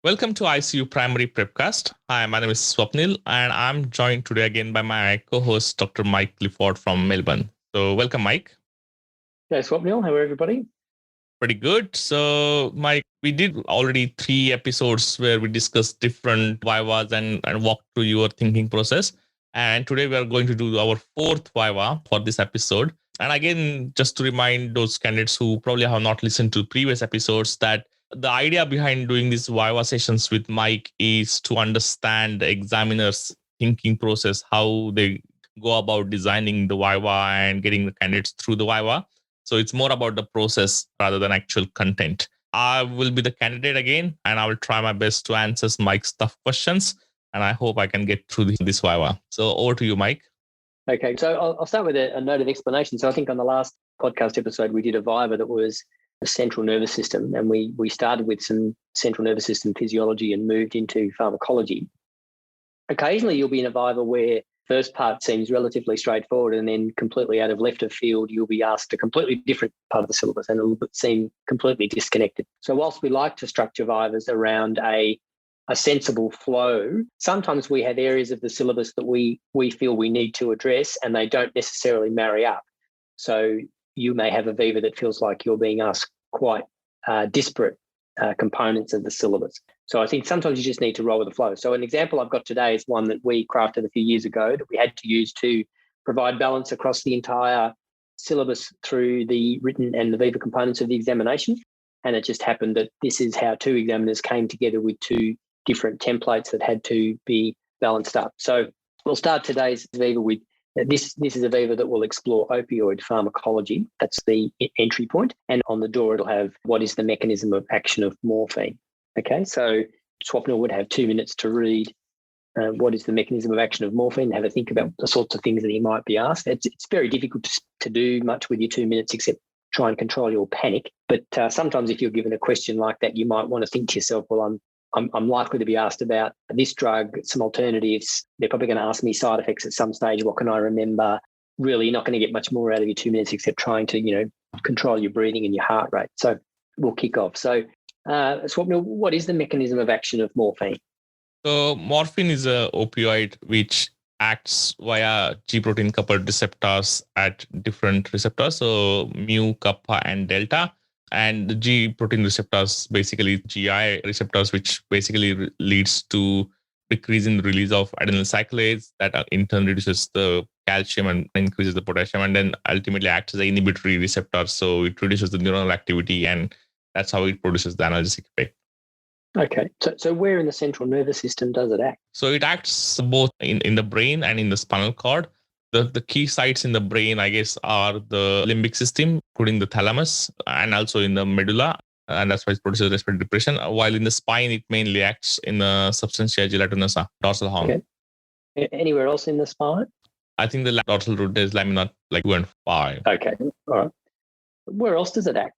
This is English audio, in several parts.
Welcome to ICU Primary Prepcast. Hi, my name is Swapnil, and I'm joined today again by my co-host, Dr. Mike Clifford from Melbourne. So, welcome, Mike. Hey, Swapnil. How are everybody? Pretty good. So, Mike, we did already 3 episodes where we discussed different vivas and walked through your thinking process. And today we are going to do our fourth viva for this episode. And again, just to remind those candidates who probably have not listened to previous episodes that the idea behind doing these viva sessions with Mike is to understand the examiner's thinking process, how they go about designing the viva and getting the candidates through the viva. So it's more about the process rather than actual content. I will be the candidate again, and I will try my best to answer Mike's tough questions. And I hope I can get through this viva. So over to you, Mike. Okay, so I'll start with a note of explanation. So I think on the last podcast episode, we did a viva that was the central nervous system, and we started with some central nervous system physiology and moved into pharmacology. Occasionally, you'll be in a viva where first part seems relatively straightforward, and then completely out of left of field, you'll be asked a completely different part of the syllabus, and it'll seem completely disconnected. So whilst we like to structure vivas around a sensible flow, sometimes we have areas of the syllabus that we feel we need to address, and they don't necessarily marry up. So you may have a viva that feels like you're being asked quite disparate components of the syllabus. So I think sometimes you just need to roll with the flow. So an example I've got today is one that we crafted a few years ago that we had to use to provide balance across the entire syllabus through the written and the viva components of the examination. And it just happened that this is how two examiners came together with two different templates that had to be balanced up. So we'll start today's viva with this is a viva that will explore opioid pharmacology. That's the entry point. And on the door, it'll have what is the mechanism of action of morphine. Okay, so Swapnil would have 2 minutes to read what is the mechanism of action of morphine, have a think about the sorts of things that he might be asked. It's very difficult to do much with your 2 minutes except try and control your panic. But sometimes if you're given a question like that, you might want to think to yourself, well, I'm likely to be asked about this drug, some alternatives. They're probably going to ask me side effects at some stage. What can I remember? Really, you're not going to get much more out of your 2 minutes except trying to, control your breathing and your heart rate. So we'll kick off. So Swapnil, what is the mechanism of action of morphine? So morphine is a opioid which acts via G protein coupled receptors at different receptors. So mu, kappa, and delta. And the G protein receptors, basically GI receptors, which basically leads to decrease in the release of adenyl cyclase that in turn reduces the calcium and increases the potassium, and then ultimately acts as an inhibitory receptor. So it reduces the neuronal activity, and that's how it produces the analgesic effect. Okay. So where in the central nervous system does it act? So it acts both in the brain and in the spinal cord. The key sites in the brain, I guess, are the limbic system, including the thalamus, and also in the medulla. And that's why it produces respiratory depression. While in the spine, it mainly acts in the substantia gelatinosa, dorsal horn. Okay. Anywhere else in the spine? I think the dorsal root is lamina like 2 and 5. Okay. All right. Where else does it act?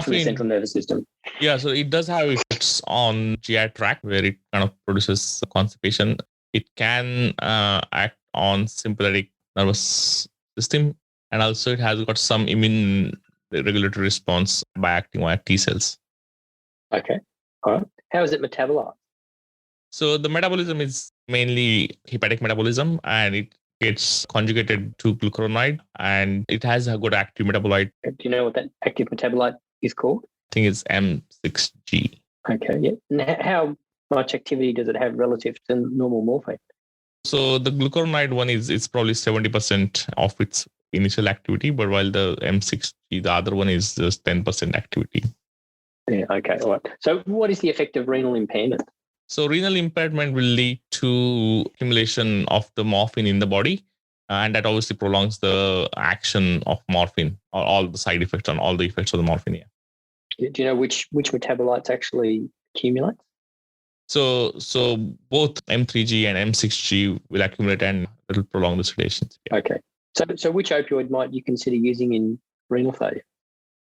From the central nervous system. Yeah, so it does have effects on GI tract where it kind of produces constipation. It can act on sympathetic nervous system, and also it has got some immune regulatory response by acting on T cells. Okay. All right. How is it metabolized? So the metabolism is mainly hepatic metabolism, and it gets conjugated to glucuronide, and it has a good active metabolite. Do you know what that active metabolite is called? I think it's M6G. Okay, yeah. And how much activity does it have relative to normal morphine? So the glucuronide one is probably 70% of its initial activity, but while the M6G, the other one is just 10% activity. Yeah, okay, all right. So what is the effect of renal impairment? So renal impairment will lead to accumulation of the morphine in the body, and that obviously prolongs the action of morphine or all the side effects and all the effects of the morphine. Yeah. Do you know which metabolites actually accumulate? So both M3G and M6G will accumulate and it will prolong the sedation. Yeah. Okay. So which opioid might you consider using in renal failure?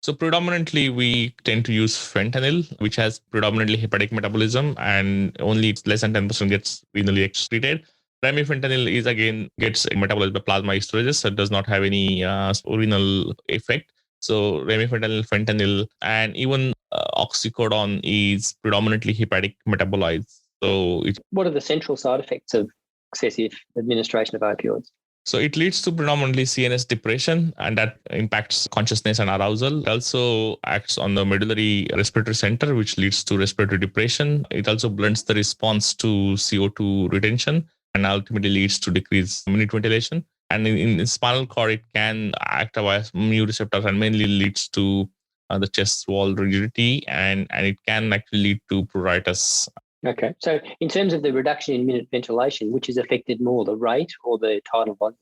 So predominantly we tend to use fentanyl, which has predominantly hepatic metabolism, and only less than 10% gets renally excreted. Remifentanil is again gets metabolized by plasma esterases, so it does not have any renal effect. So remifentanil, fentanyl, and even oxycodone is predominantly hepatic metabolites. So what are the central side effects of excessive administration of opioids? So it leads to predominantly CNS depression, and that impacts consciousness and arousal. It also acts on the medullary respiratory center, which leads to respiratory depression. It also blunts the response to CO2 retention and ultimately leads to decreased minute ventilation. And in spinal cord, it can act as mu receptors and mainly leads to the chest wall rigidity, and it can actually lead to pruritus. Okay. So in terms of the reduction in minute ventilation, which is affected more, the rate or the tidal volume?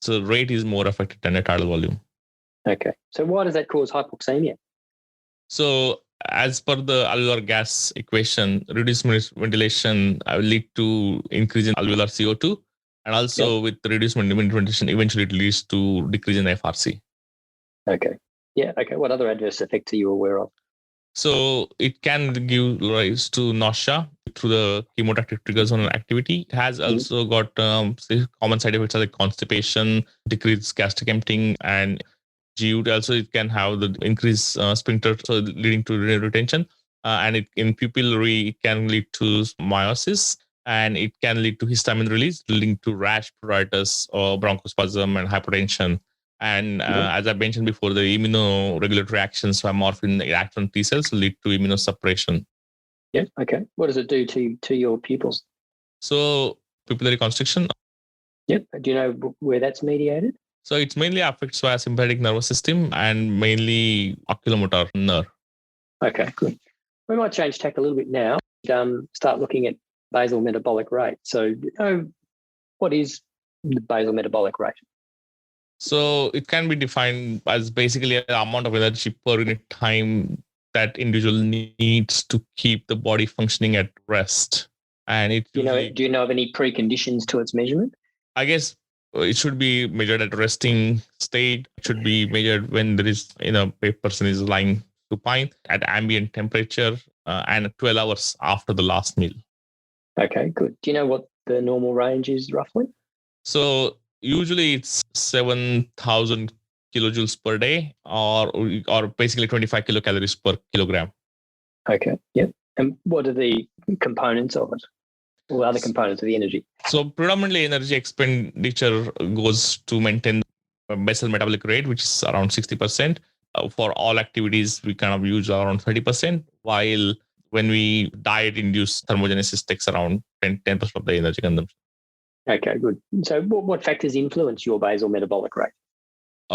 So rate is more affected than the tidal volume. Okay. So why does that cause hypoxemia? So as per the alveolar gas equation, reduced ventilation will lead to increase in alveolar CO2. And also with reduced ventilation, eventually it leads to decrease in FRC. Okay. Yeah. Okay. What other adverse effects are you aware of? So it can give rise to nausea through the chemotactic triggers on activity. It has also got common side effects like constipation, decreased gastric emptying, and GU. Also, it can have the increased sphincter, so leading to urinary retention. And in pupillary, it can lead to meiosis, and it can lead to histamine release, leading to rash, pruritus, or bronchospasm and hypertension. And as I mentioned before, the immunoregulatory actions by morphine act on T cells lead to immunosuppression. Yeah. Okay. What does it do to your pupils? So pupillary constriction. Yep. Do you know where that's mediated? So it's mainly affects by sympathetic nervous system and mainly oculomotor nerve. Okay, good. We might change tack a little bit now. Start looking at basal metabolic rate. So, what is the basal metabolic rate? So it can be defined as basically the amount of energy per unit time that individual needs to keep the body functioning at rest. And it do you know of any preconditions to its measurement? I guess it should be measured at resting state. It should be measured when there is, a person is lying supine at ambient temperature and 12 hours after the last meal. Okay, good. Do you know what the normal range is roughly? So usually it's 7,000 kilojoules per day or basically 25 kilocalories per kilogram. Okay, yep. And what are the components of it? Or other components of the energy? So predominantly energy expenditure goes to maintain basal metabolic rate, which is around 60%. For all activities, we kind of use around 30%, while when we diet-induced thermogenesis takes around 10% of the energy consumption. Okay, good. So what factors influence your basal metabolic rate?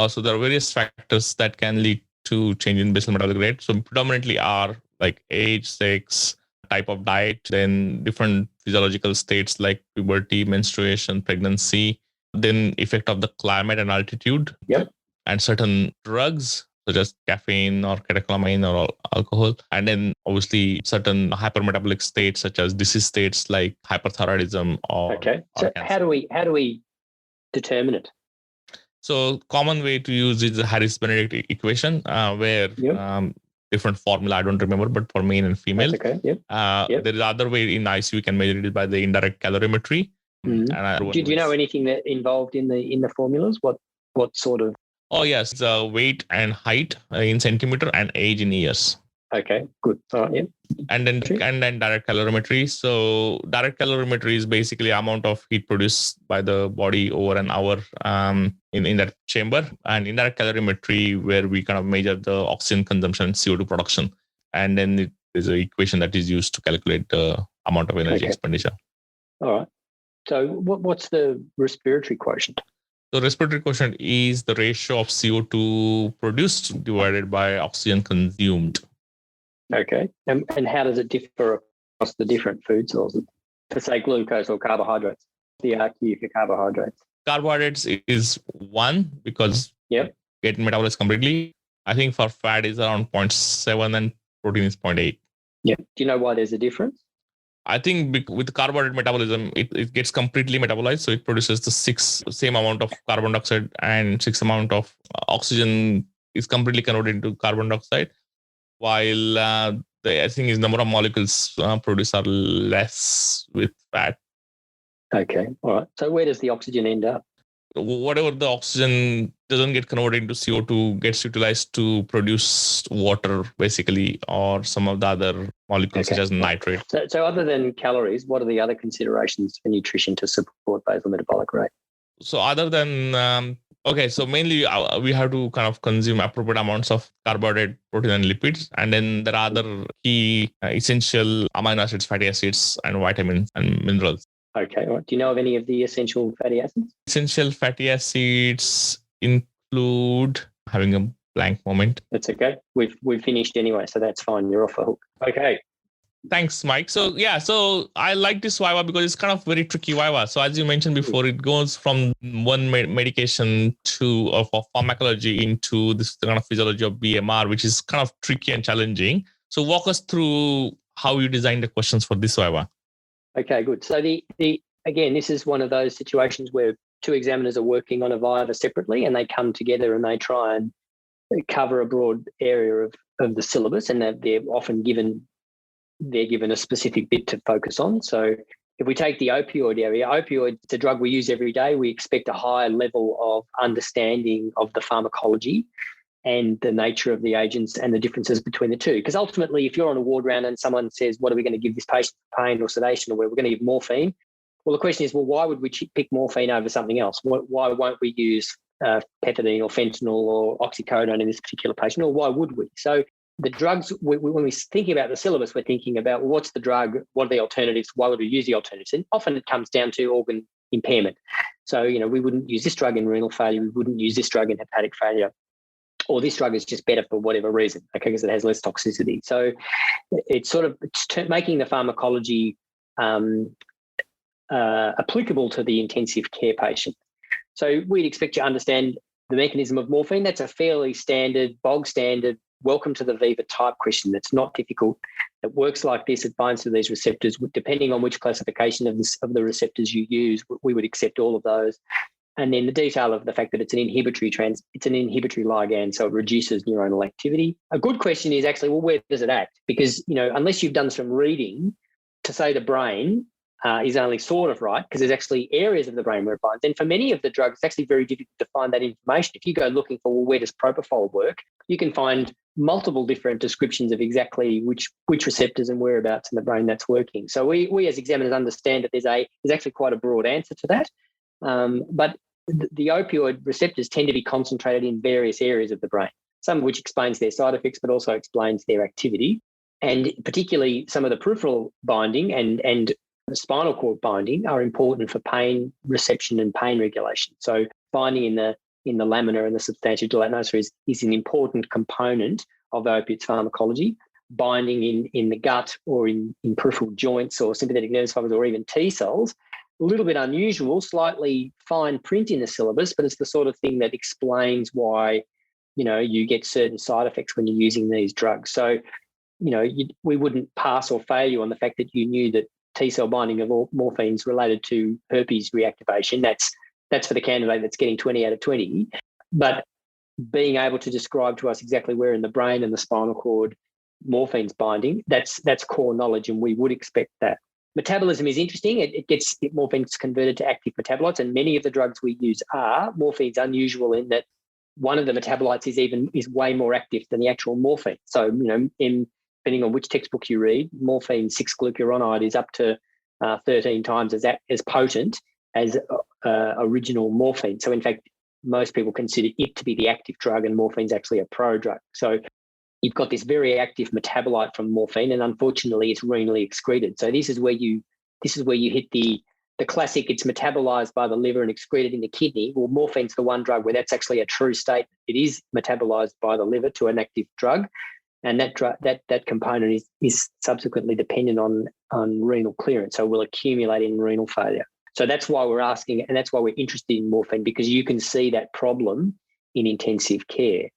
So there are various factors that can lead to change in basal metabolic rate. So predominantly are like age, sex, type of diet, then different physiological states like puberty, menstruation, pregnancy, then effect of the climate and altitude, and certain drugs such as caffeine or catecholamine or alcohol, and then obviously certain hypermetabolic states such as disease states like hyperthyroidism or okay. Or so cancer. how do we determine it? So common way to use is the Harris-Benedict equation, where different formula I don't remember, but for male and female. That's okay. Yep. There is other way in ICU you can measure it by the indirect calorimetry. Do you know anything that involved in the formulas? What sort of? Oh yes, it's weight and height in centimeter and age in years. Okay, good. All right, yeah. And then direct calorimetry. So direct calorimetry is basically amount of heat produced by the body over an hour in that chamber. And indirect calorimetry, where we kind of measure the oxygen consumption and CO2 production. And then there's an equation that is used to calculate the amount of energy expenditure. All right. So what's the respiratory quotient? The respiratory quotient is the ratio of CO2 produced divided by oxygen consumed. Okay. And how does it differ across the different food sources? For say glucose or carbohydrates, the RQ for carbohydrates. Carbohydrates is 1 because get metabolized completely. I think for fat is around 0.7 and protein is 0.8. Yeah. Do you know why there's a difference? I think with carbohydrate metabolism, it gets completely metabolized. So it produces the same amount of carbon dioxide and 6 amount of oxygen is completely converted into carbon dioxide. While I think his number of molecules produced are less with fat. Okay, all right. So where does the oxygen end up? whatever the oxygen doesn't get converted into CO2 gets utilized to produce water, basically, or some of the other molecules such as nitrate. So other than calories, what are the other considerations for nutrition to support basal metabolic rate? So other than so mainly we have to kind of consume appropriate amounts of carbohydrate, protein, and lipids, and then there are other key essential amino acids, fatty acids, and vitamins and minerals. Okay. All right. Do you know of any of the essential fatty acids? Essential fatty acids include having a blank moment. That's okay. We've finished anyway, so that's fine. You're off the hook. Okay. Thanks, Mike. So I like this Viva because it's kind of very tricky Viva. So as you mentioned before, it goes from one medication to for pharmacology into this kind of physiology of BMR, which is kind of tricky and challenging. So walk us through how you designed the questions for this Viva. Okay, good. So again, this is one of those situations where two examiners are working on a Viva separately, and they come together and they try and cover a broad area of the syllabus, and they're often given a specific bit to focus on. So if we take the opioid area, opioid is a drug we use every day. We expect a higher level of understanding of the pharmacology and the nature of the agents and the differences between the two. Because ultimately, if you're on a ward round and someone says, what are we going to give this patient for pain or sedation, or we're going to give morphine? Well, the question is, why would we pick morphine over something else? Why won't we use pethidine or fentanyl or oxycodone in this particular patient, or why would we? So the drugs, when we're thinking about the syllabus, we're thinking about what's the drug, what are the alternatives, why would we use the alternatives? And often it comes down to organ impairment. So, we wouldn't use this drug in renal failure, we wouldn't use this drug in hepatic failure, or this drug is just better for whatever reason, okay, because it has less toxicity. So it's making the pharmacology applicable to the intensive care patient. So we'd expect you to understand the mechanism of morphine. That's a fairly standard, bog standard, welcome to the Viva type question. That's not difficult. It works like this. It binds to these receptors. Depending on which classification of the receptors you use, we would accept all of those. And then the detail of the fact that it's an inhibitory ligand, so it reduces neuronal activity. A good question is actually, well, where does it act? Because, unless you've done some reading to say the brain is only sort of right, because there's actually areas of the brain where it binds. And for many of the drugs, it's actually very difficult to find that information. If you go looking for, well, where does propofol work, you can find multiple different descriptions of exactly which receptors and whereabouts in the brain that's working. So we as examiners understand that there's actually quite a broad answer to that. But the opioid receptors tend to be concentrated in various areas of the brain, some of which explains their side effects, but also explains their activity. And particularly some of the peripheral binding and the spinal cord binding are important for pain reception and pain regulation. So binding in the lamina and the substantia gelatinosa is an important component of the opiate's pharmacology. Binding in the gut or in peripheral joints or sympathetic nervous fibers or even T cells, a little bit unusual, slightly fine print in the syllabus, but it's the sort of thing that explains why, you get certain side effects when you're using these drugs. So, we wouldn't pass or fail you on the fact that you knew that T-cell binding of morphines related to herpes reactivation. That's for the candidate that's getting 20 out of 20. But being able to describe to us exactly where in the brain and the spinal cord morphine's binding, that's core knowledge, and we would expect that. Metabolism is interesting. Morphine's converted to active metabolites, and many of the drugs we use are. Morphine's unusual in that one of the metabolites is way more active than the actual morphine. So, depending on which textbook you read, morphine 6-glucuronide is up to 13 times as potent as original morphine. So in fact, most people consider it to be the active drug, and morphine's actually a prodrug. So you've got this very active metabolite from morphine, and unfortunately it's renally excreted. So this is where you hit the classic, it's metabolized by the liver and excreted in the kidney. Well, morphine's the one drug where that's actually a true statement. It is metabolized by the liver to an active drug. And that component is subsequently dependent on renal clearance, so will accumulate in renal failure. So that's why we're asking, and that's why we're interested in morphine, because you can see that problem in intensive care.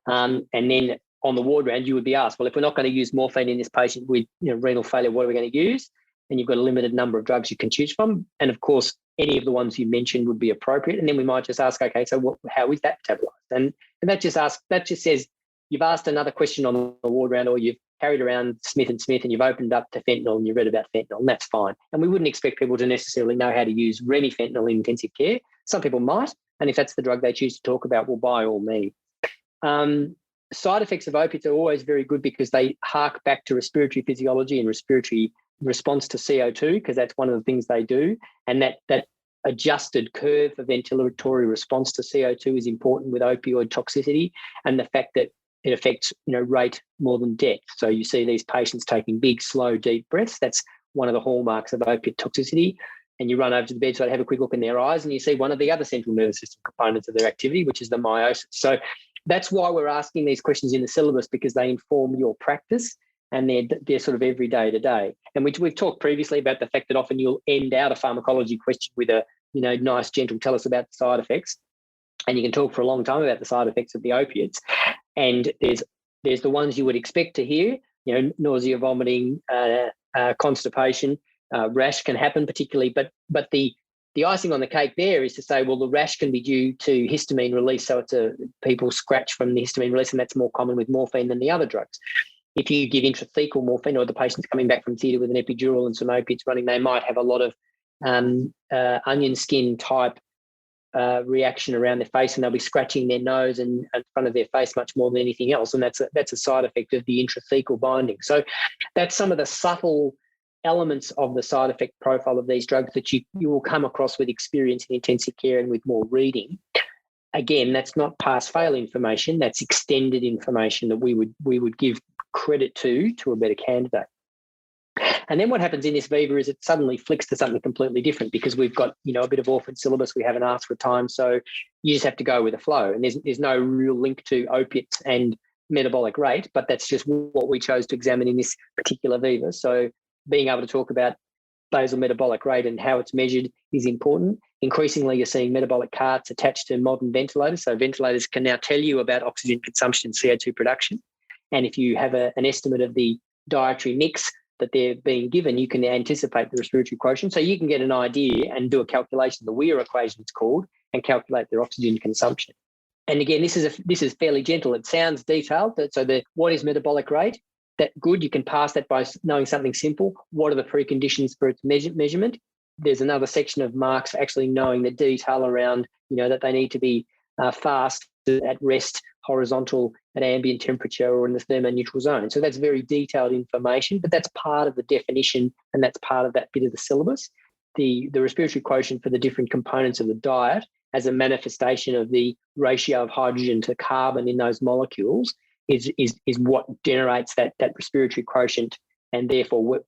And then on the ward round, you would be asked, well, if we're not going to use morphine in this patient with renal failure, what are we going to use? And you've got a limited number of drugs you can choose from. And of course, any of the ones you mentioned would be appropriate. And then we might just ask, okay, so how is that metabolized? And that just says, you've asked another question on the ward round, or you've carried around Smith & Smith and you've opened up to fentanyl and you read about fentanyl, and that's fine. And we wouldn't expect people to necessarily know how to use remifentanil in intensive care. Some people might, and if that's the drug they choose to talk about, well, by all means. Side effects of opiates are always very good because they hark back to respiratory physiology and respiratory response to CO2, because that's one of the things they do. And that adjusted curve for ventilatory response to CO2 is important with opioid toxicity, and the fact that it affects, rate more than death. So you see these patients taking big, slow, deep breaths. That's one of the hallmarks of opiate toxicity. And you run over to the bedside, have a quick look in their eyes, and you see one of the other central nervous system components of their activity, which is the meiosis. So that's why we're asking these questions in the syllabus, because they inform your practice and they're sort of every day to day. And we've talked previously about the fact that often you'll end out a pharmacology question with a, nice, gentle, tell us about the side effects. And you can talk for a long time about the side effects of the opiates. And there's the ones you would expect to hear, nausea, vomiting, constipation, rash can happen particularly. But the icing on the cake there is to say, well, the rash can be due to histamine release. So people scratch from the histamine release, and that's more common with morphine than the other drugs. If you give intrathecal morphine, or the patient's coming back from theatre with an epidural and some opiates running, they might have a lot of onion skin type reaction around their face, and they'll be scratching their nose and in front of their face much more than anything else. And that's a side effect of the intrathecal binding. So that's some of the subtle elements of the side effect profile of these drugs that you will come across with experience in intensive care and with more reading. Again, that's not pass-fail information. That's extended information that we would give credit to a better candidate. And then what happens in this Viva is it suddenly flicks to something completely different, because we've got, a bit of orphan syllabus. We haven't asked for time, so you just have to go with the flow. And there's no real link to opiates and metabolic rate, but that's just what we chose to examine in this particular Viva. So being able to talk about basal metabolic rate and how it's measured is important. Increasingly, you're seeing metabolic carts attached to modern ventilators. So ventilators can now tell you about oxygen consumption and CO2 production. And if you have an estimate of the dietary mix that they're being given, you can anticipate the respiratory quotient. So you can get an idea and do a calculation, the Weir equation it's called, and calculate their oxygen consumption. And again, this is fairly gentle. It sounds detailed. So what is metabolic rate? That good, you can pass that by knowing something simple. What are the preconditions for its measurement? There's another section of marks for actually knowing the detail around, that they need to be fast, at rest, horizontal, at ambient temperature, or in the thermoneutral zone. So that's very detailed information, but that's part of the definition, and that's part of that bit of the syllabus. The respiratory quotient for the different components of the diet as a manifestation of the ratio of hydrogen to carbon in those molecules is what generates that respiratory quotient, and therefore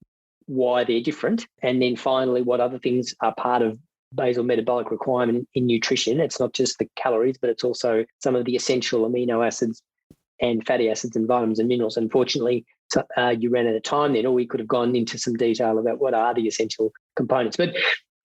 why they're different. And then finally, what other things are part of basal metabolic requirement in nutrition. It's not just the calories, but it's also some of the essential amino acids and fatty acids and vitamins and minerals. Unfortunately, you ran out of time then, or we could have gone into some detail about what are the essential components. But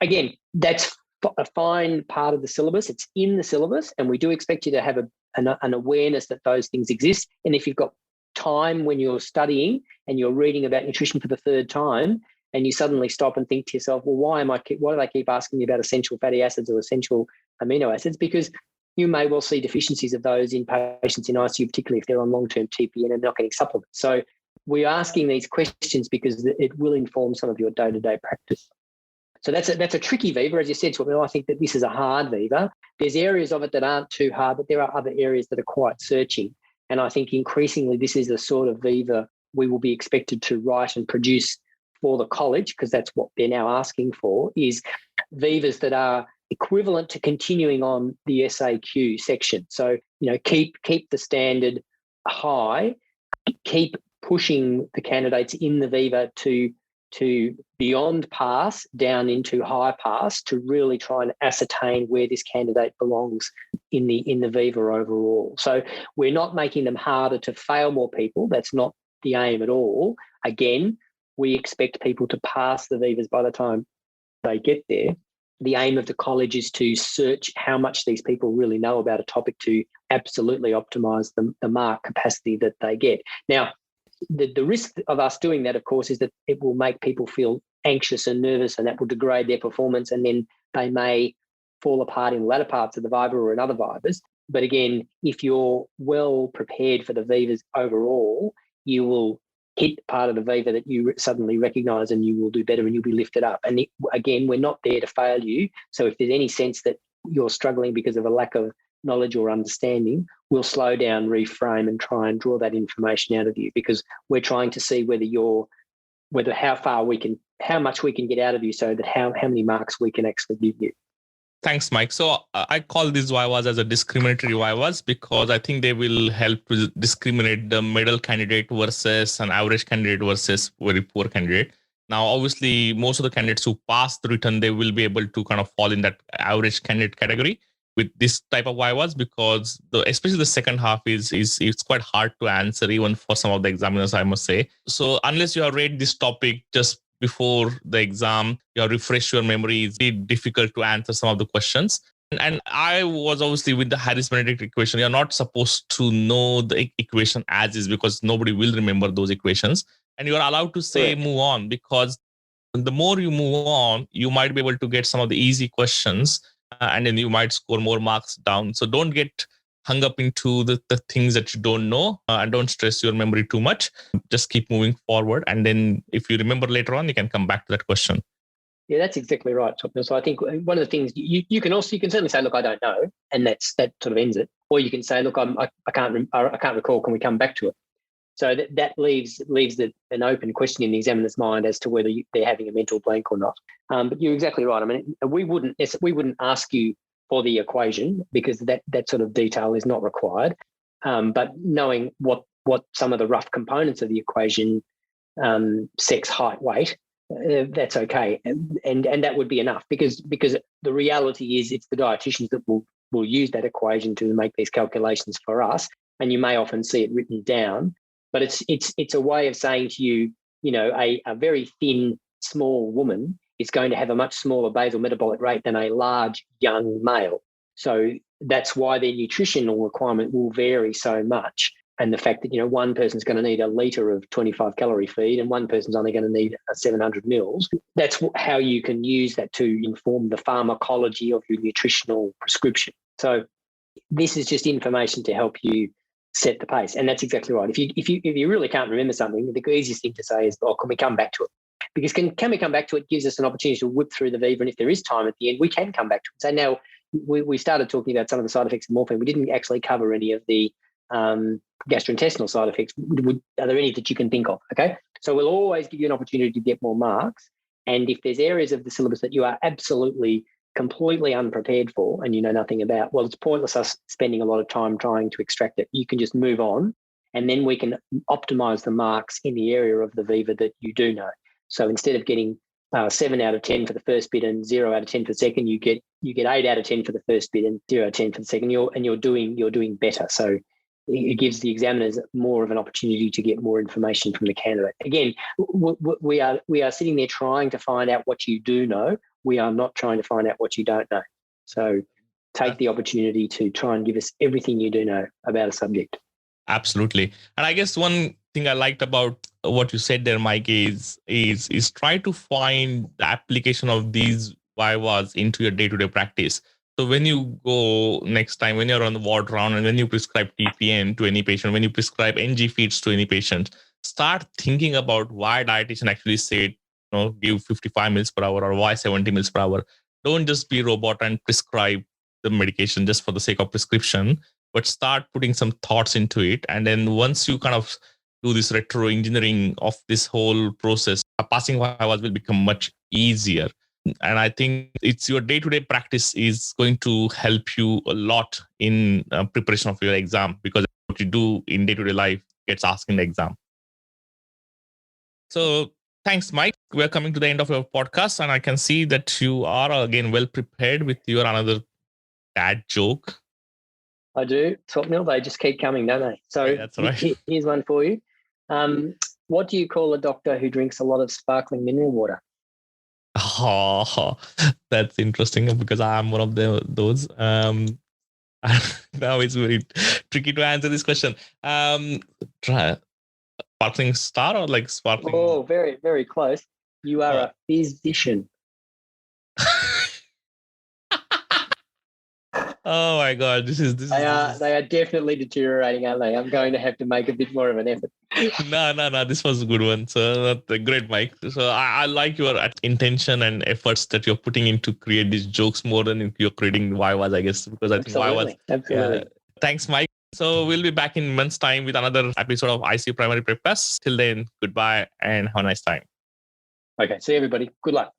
again, that's a fine part of the syllabus. It's in the syllabus, and we do expect you to have an awareness that those things exist. And if you've got time when you're studying and you're reading about nutrition for the third time, and you suddenly stop and think to yourself, well, why do they keep asking me about essential fatty acids or essential amino acids? Because you may well see deficiencies of those in patients in ICU, particularly if they're on long-term TPN and not getting supplements. So we're asking these questions because it will inform some of your day-to-day practice. So that's a tricky Viva, as you said. So I think that this is a hard Viva. There's areas of it that aren't too hard, but there are other areas that are quite searching. And I think increasingly this is the sort of Viva we will be expected to write and produce for the college, because that's what they're now asking for, is Vivas that are equivalent to continuing on the SAQ section. So, keep the standard high, keep pushing the candidates in the Viva to beyond pass down into high pass, to really try and ascertain where this candidate belongs in the Viva overall. So we're not making them harder to fail more people. That's not the aim at all. Again, we expect people to pass the Vivas by the time they get there. The aim of the college is to search how much these people really know about a topic to absolutely optimise the mark capacity that they get. Now, the risk of us doing that, of course, is that it will make people feel anxious and nervous, and that will degrade their performance, and then they may fall apart in latter parts of the Viva or in other Vivas. But again, if you're well prepared for the Vivas overall, you will hit part of the Viva that you suddenly recognize, and you will do better and you'll be lifted up. And again, we're not there to fail you. So if there's any sense that you're struggling because of a lack of knowledge or understanding, we'll slow down, reframe, and try and draw that information out of you, because we're trying to see how much we can get out of you, so that how many marks we can actually give you. Thanks, Mike. So I call these vivas as a discriminatory vivas because I think they will help to discriminate the middle candidate versus an average candidate versus very poor candidate. Now, obviously, most of the candidates who pass the written, they will be able to kind of fall in that average candidate category with this type of vivas, because especially the second half is it's quite hard to answer even for some of the examiners, I must say. So unless you have read this topic just before the exam, you refresh your memory, it's really difficult to answer some of the questions. And I was obviously with the Harris-Benedict equation. You're not supposed to know the equation as is, because nobody will remember those equations. And you're allowed to say Correct. move on, because the more you move on, you might be able to get some of the easy questions, and then you might score more marks down. So don't get hung up into the things that you don't know, and don't stress your memory too much. Just keep moving forward. And then if you remember later on, you can come back to that question. Yeah, that's exactly right. So I think one of the things you can certainly say, look, I don't know, and that sort of ends it. Or you can say, look, I can't recall. Can we come back to it? So that leaves an open question in the examiner's mind as to whether they're having a mental blank or not. But you're exactly right. I mean, we wouldn't ask you for the equation, because that sort of detail is not required. But knowing what some of the rough components of the equation, sex, height, weight, that's okay, and that would be enough, because the reality is it's the dietitians that will use that equation to make these calculations for us, and you may often see it written down. But it's a way of saying to you, a very thin, small woman is going to have a much smaller basal metabolic rate than a large, young male. So that's why their nutritional requirement will vary so much. And the fact that, one person's going to need a litre of 25 calorie feed and one person's only going to need 700 mils, that's how you can use that to inform the pharmacology of your nutritional prescription. So this is just information to help you set the pace. And that's exactly right. If you really can't remember something, the easiest thing to say is, can we come back to it? Because can we come back to it gives us an opportunity to whip through the Viva, and if there is time at the end, we can come back to it. So now we started talking about some of the side effects of morphine. We didn't actually cover any of the gastrointestinal side effects. Are there any that you can think of? Okay. So we'll always give you an opportunity to get more marks. And if there's areas of the syllabus that you are absolutely completely unprepared for and you know nothing about, well, it's pointless us spending a lot of time trying to extract it. You can just move on, and then we can optimize the marks in the area of the Viva that you do know. So instead of getting 7 out of 10 for the first bit and 0 out of 10 for the second, you get 8 out of 10 for the first bit and 0 out of 10 for the second. You're doing better. So it gives the examiners more of an opportunity to get more information from the candidate. Again, we are sitting there trying to find out what you do know. We are not trying to find out what you don't know. So take the opportunity to try and give us everything you do know about a subject. Absolutely. And I guess one thing I liked about what you said there, Mike, is try to find the application of these vivas into your day-to-day practice. So when you go next time, when you're on the ward round and when you prescribe TPN to any patient, when you prescribe NG feeds to any patient, start thinking about why dietitian actually said, give 55 mils per hour or why 70 mils per hour. Don't just be robot and prescribe the medication just for the sake of prescription, but start putting some thoughts into it. And then once you kind of do this retro engineering of this whole process, passing vivas will become much easier. And I think it's your day-to-day practice is going to help you a lot in preparation of your exam, because what you do in day-to-day life gets asked in the exam. So thanks, Mike. We're coming to the end of your podcast, and I can see that you are again well prepared with your another dad joke. I do. Swapnil, they just keep coming, don't they? So yeah, that's right. Here's one for you. What do you call a doctor who drinks a lot of sparkling mineral water? Oh, that's interesting, because I'm one of those. Now it's very tricky to answer this question. Sparkling star or like sparkling? Oh, very, very close. You are a physician. Oh my God, this is They are definitely deteriorating, aren't they? I'm going to have to make a bit more of an effort. no. This was a good one. So great, Mike. So I like your intention and efforts that you're putting in to create these jokes more than you're creating Vivas, I guess, because I think Vivas. Absolutely. Thanks, Mike. So we'll be back in months' time with another episode of IC Primary Prep Pass. Till then, goodbye and have a nice time. Okay. See everybody. Good luck.